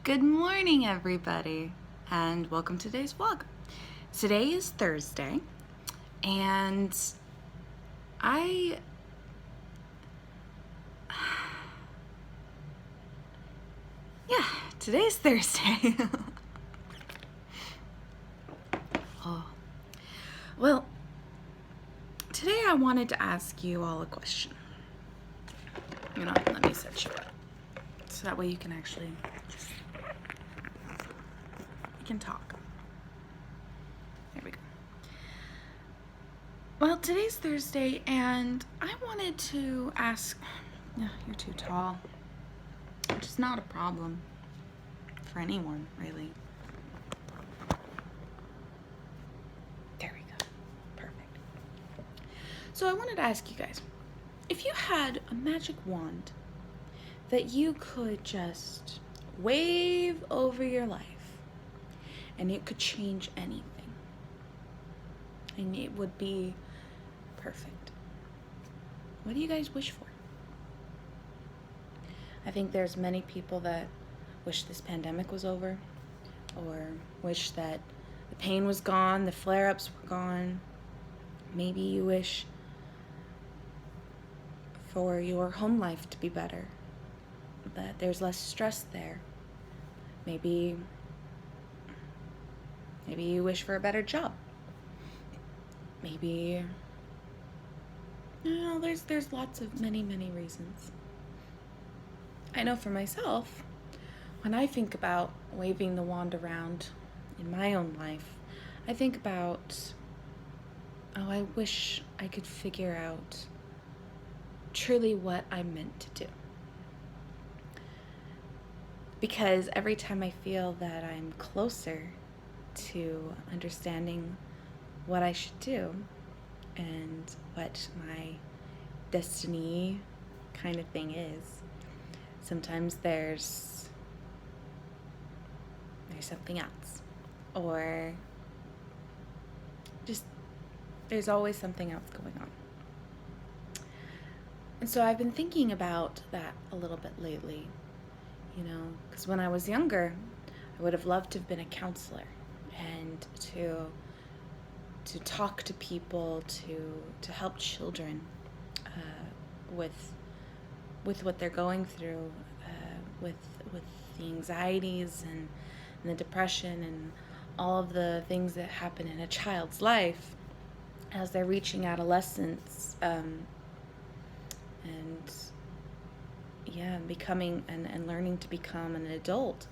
Good morning, everybody, and welcome to today's vlog. Today is Thursday, and I yeah, today's Thursday. Oh, well, today I wanted to ask you all a question. Let me set you up so that way you can actually we can talk. There we go. Well, today's Thursday, and I wanted to ask. No, you're too tall. Which is not a problem for anyone, really. There we go. Perfect. So I wanted to ask you guys, if you had a magic wand that you could just wave over your life and it could change anything, and it would be perfect, what do you guys wish for? I think there's many people that wish this pandemic was over, or wish that the pain was gone, the flare-ups were gone. Maybe you wish for your home life to be better, that there's less stress there. Maybe you wish for a better job. Maybe, there's lots of many reasons. I know for myself, when I think about waving the wand around in my own life, I think about, I wish I could figure out truly what I'm meant to do. Because every time I feel that I'm closer to understanding what I should do and what my destiny kind of thing is, sometimes there's something else, or just there's always something else going on. And so I've been thinking about that a little bit lately, because when I was younger, I would have loved to have been a counselor and to talk to people, to help children with what they're going through, with the anxieties and the depression and all of the things that happen in a child's life as they're reaching adolescence, becoming and learning to become an adult.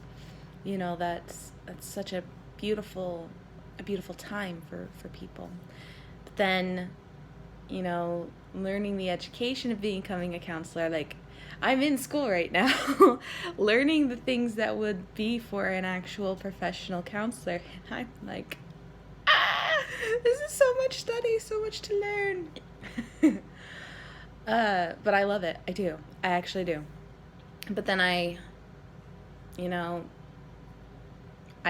That's such a beautiful time for people. But then, learning the education of becoming a counselor, like I'm in school right now, learning the things that would be for an actual professional counselor, and I'm like, this is so much study, so much to learn. But I love it. I do. I actually do. But then I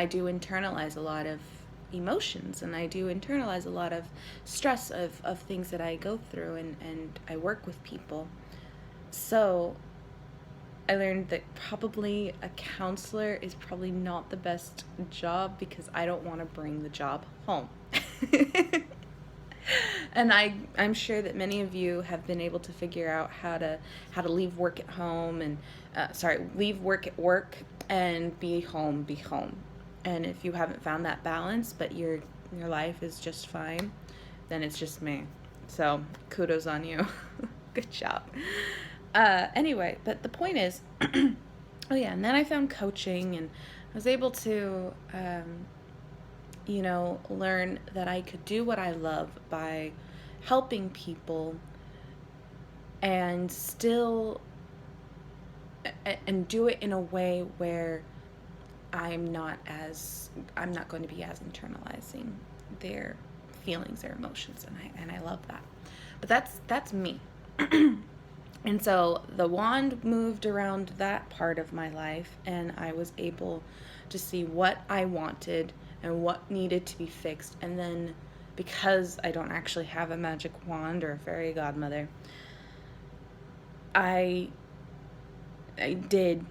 do internalize a lot of emotions, and I do internalize a lot of stress of things that I go through, and I work with people. So I learned that probably a counselor is probably not the best job, because I don't want to bring the job home. And I'm sure that many of you have been able to figure out how to leave work at home, and leave work at work and be home. And if you haven't found that balance, but your life is just fine, then it's just me. So kudos on you. Good job. Anyway, but the point is, and then I found coaching, and I was able to learn that I could do what I love by helping people and still and do it in a way where I'm not going to be as internalizing their feelings or emotions, and I love that. But that's me. And so the wand moved around that part of my life, and I was able to see what I wanted and what needed to be fixed. And then, because I don't actually have a magic wand or a fairy godmother, I did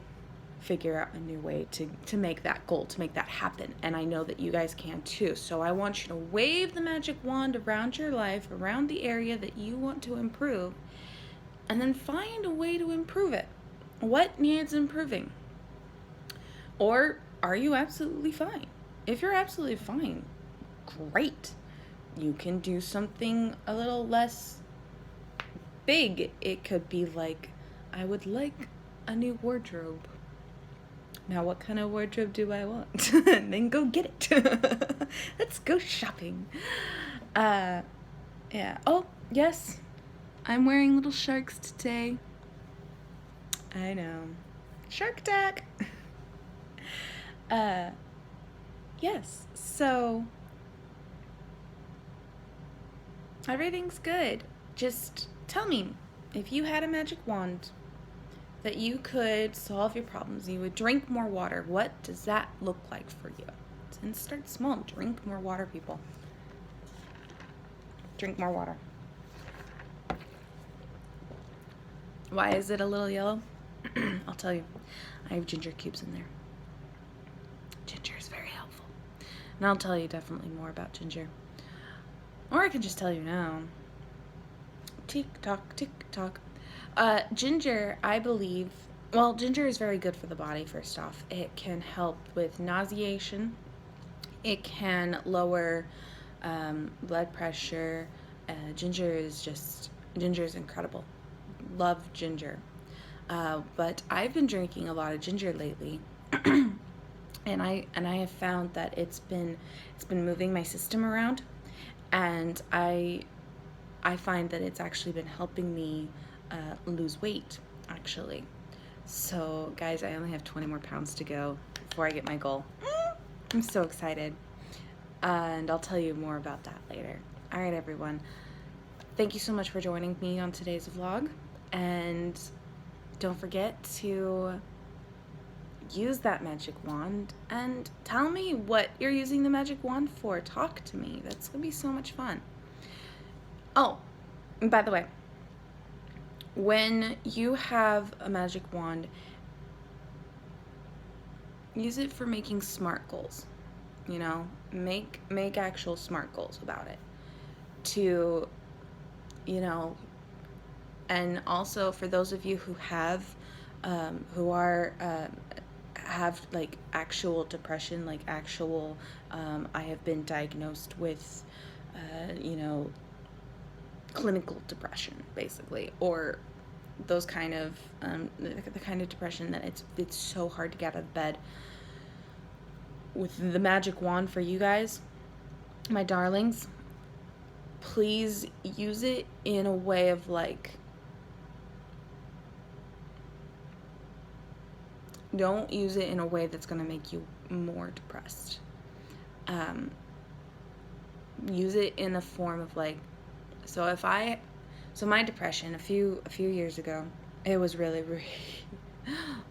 figure out a new way to make that goal, to make that happen. And I know that you guys can too. So I want you to wave the magic wand around your life, around the area that you want to improve, and then find a way to improve it. What needs improving? Or are you absolutely fine? If you're absolutely fine, great. You can do something a little less big. It could be like, I would like a new wardrobe. Now, what kind of wardrobe do I want? Then go get it. Let's go shopping. Yeah. Oh, yes. I'm wearing little sharks today. I know. Shark attack. Yes. So, everything's good. Just tell me, if you had a magic wand that you could solve your problems, you would drink more water, what does that look like for you? And start small. Drink more water, people. Drink more water. Why is it a little yellow? I'll tell you. I have ginger cubes in there. Ginger is very helpful. And I'll tell you definitely more about ginger. Or I can just tell you now. Tick tock, tick tock. Ginger, I believe, well, ginger is very good for the body, first off. It can help with nauseation. It can lower blood pressure. Ginger is incredible. Love ginger. But I've been drinking a lot of ginger lately. And I have found that it's been moving my system around, and I find that it's actually been helping me lose weight, actually. So, guys, I only have 20 more pounds to go before I get my goal. I'm so excited. And I'll tell you more about that later. All right, everyone. Thank you so much for joining me on today's vlog. And don't forget to use that magic wand and tell me what you're using the magic wand for. Talk to me. That's going to be so much fun. Oh, and by the way, when you have a magic wand, use it for making smart goals. You know, make actual smart goals about it. To, you know, and also for those of you who have have like actual depression, like actual, I have been diagnosed with, you know, clinical depression, basically, or those kind of, the kind of depression that it's so hard to get out of bed. With the magic wand for you guys, my darlings, please use it in a way of like, don't use it in a way that's going to make you more depressed. Use it in a form of like, so my depression a few years ago, it was really,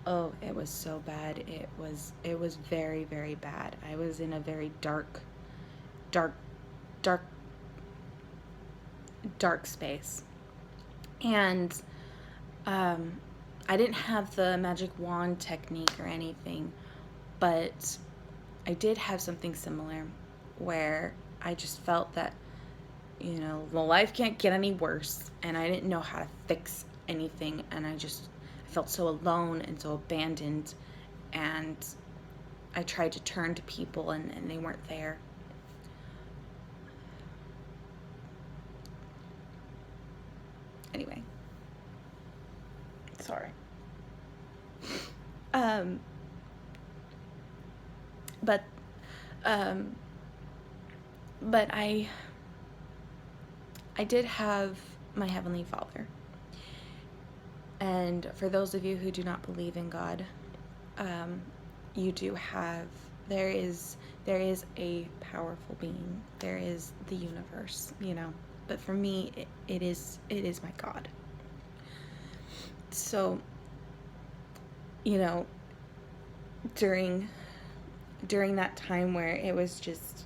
oh, it was so bad. It was very, very bad. I was in a very dark space. And I didn't have the magic wand technique or anything, but I did have something similar where I just felt that, you know, the life can't get any worse, and I didn't know how to fix anything, and I felt so alone and so abandoned, and I tried to turn to people, and they weren't there. Anyway. Sorry. But I did have my Heavenly Father. And for those of you who do not believe in God, you do have, there is a powerful being. There is the universe, you know. But for me, it is my God. So, you know, during that time where it was just,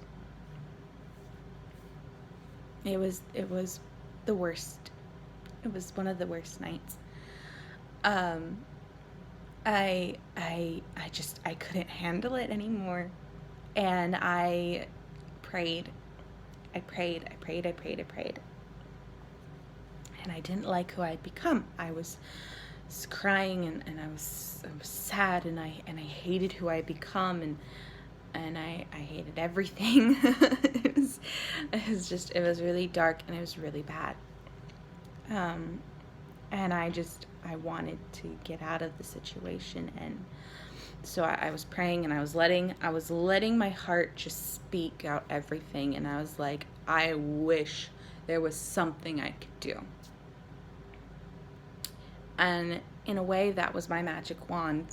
it was the worst. It was one of the worst nights. I couldn't handle it anymore. And I prayed. I prayed. And I didn't like who I'd become. I was crying, and I was sad, and I hated who I'd become, and I hated everything. It was really dark, and it was really bad. And I wanted to get out of the situation, and so I was praying, and I was letting my heart just speak out everything, and I was like, I wish there was something I could do. And in a way, that was my magic wand.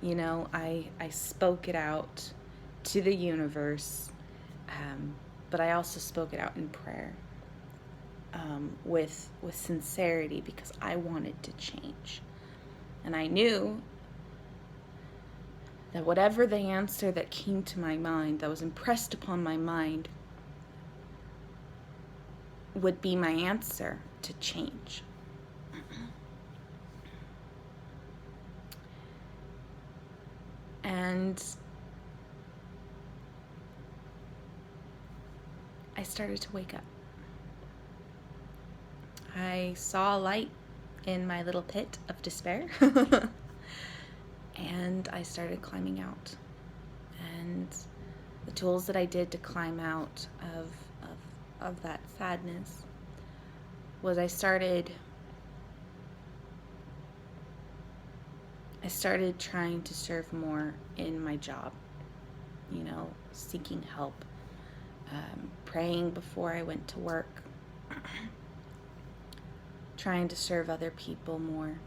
You know, I spoke it out to the universe, but I also spoke it out in prayer, with sincerity, because I wanted to change. And I knew that whatever the answer that came to my mind, that was impressed upon my mind, would be my answer to change. And I started to wake up. I saw a light in my little pit of despair. And I started climbing out. And the tools that I did to climb out of that sadness was I started trying to serve more in my job, you know, seeking help, praying before I went to work, trying to serve other people more.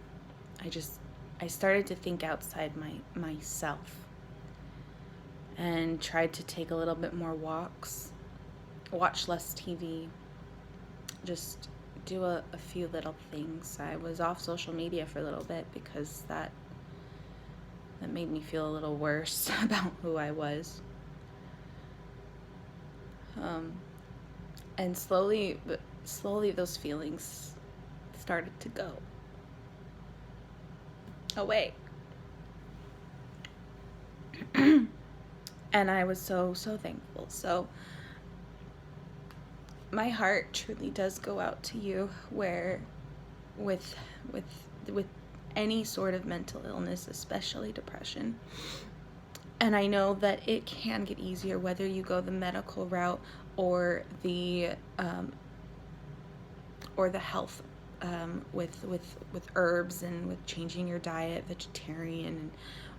I started to think outside myself, and tried to take a little bit more walks, watch less TV, just do a few little things. I was off social media for a little bit because that made me feel a little worse about who I was. And slowly those feelings started to go away. And I was so thankful. So my heart truly does go out to you, where with any sort of mental illness, especially depression. And I know that it can get easier whether you go the medical route or the health, with herbs, and with changing your diet vegetarian,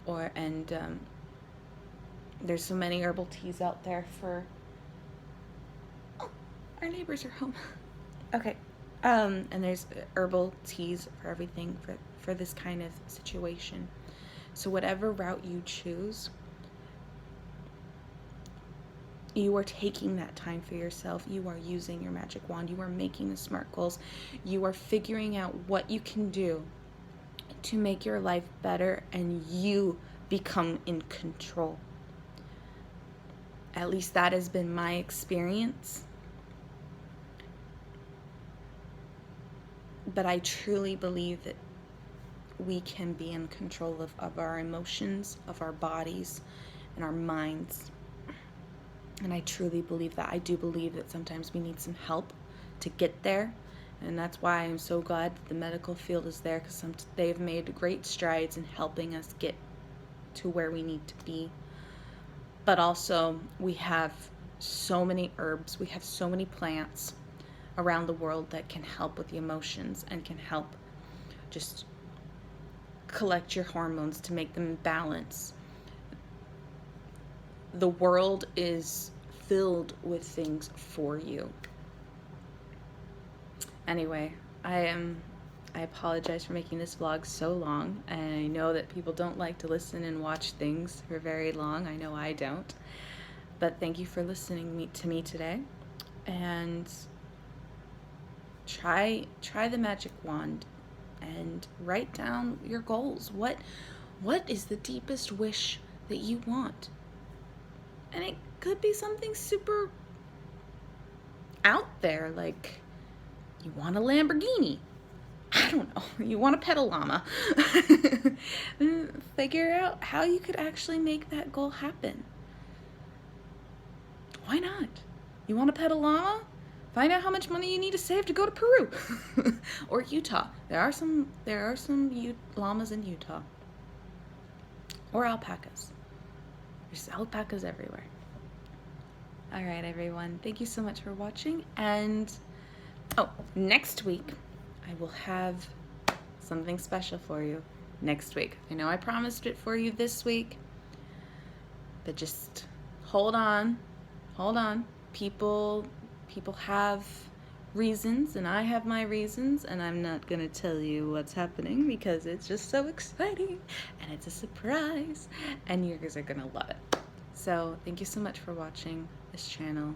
and there's so many herbal teas out there for. Oh, our neighbors are home. Okay. And there's herbal teas for everything, for this kind of situation. So whatever route you choose, you are taking that time for yourself. You are using your magic wand. You are making the SMART goals. You are figuring out what you can do to make your life better, and you become in control. At least that has been my experience. But I truly believe that we can be in control of our emotions, of our bodies, and our minds. And I truly believe that. I do believe that sometimes we need some help to get there. And that's why I'm so glad that the medical field is there, because they've made great strides in helping us get to where we need to be. But also, we have so many herbs, we have so many plants around the world that can help with the emotions, and can help just collect your hormones to make them in balance. The world is filled with things for you. Anyway, I apologize for making this vlog so long, and I know that people don't like to listen and watch things for very long. I know I don't. But thank you for listening to me today, and try the magic wand and write down your goals. What is the deepest wish that you want? And it could be something super out there, like you want a Lamborghini. I don't know, you want to pet a llama, figure out how you could actually make that goal happen. Why not? You want to pet a llama? Find out how much money you need to save to go to Peru or Utah. There are some llamas in Utah, or alpacas. There's alpacas everywhere. All right, everyone. Thank you so much for watching. And next week I will have something special for you. Next week. I know I promised it for you this week, but just hold on. Hold on. People have reasons, and I have my reasons, and I'm not gonna tell you what's happening because it's just so exciting and it's a surprise and you guys are gonna love it. So thank you so much for watching this channel.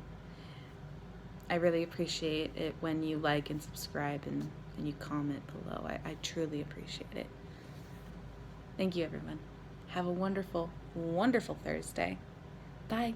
I really appreciate it when you like and subscribe and you comment below. I truly appreciate it. Thank you, everyone. Have a wonderful, wonderful Thursday. Bye.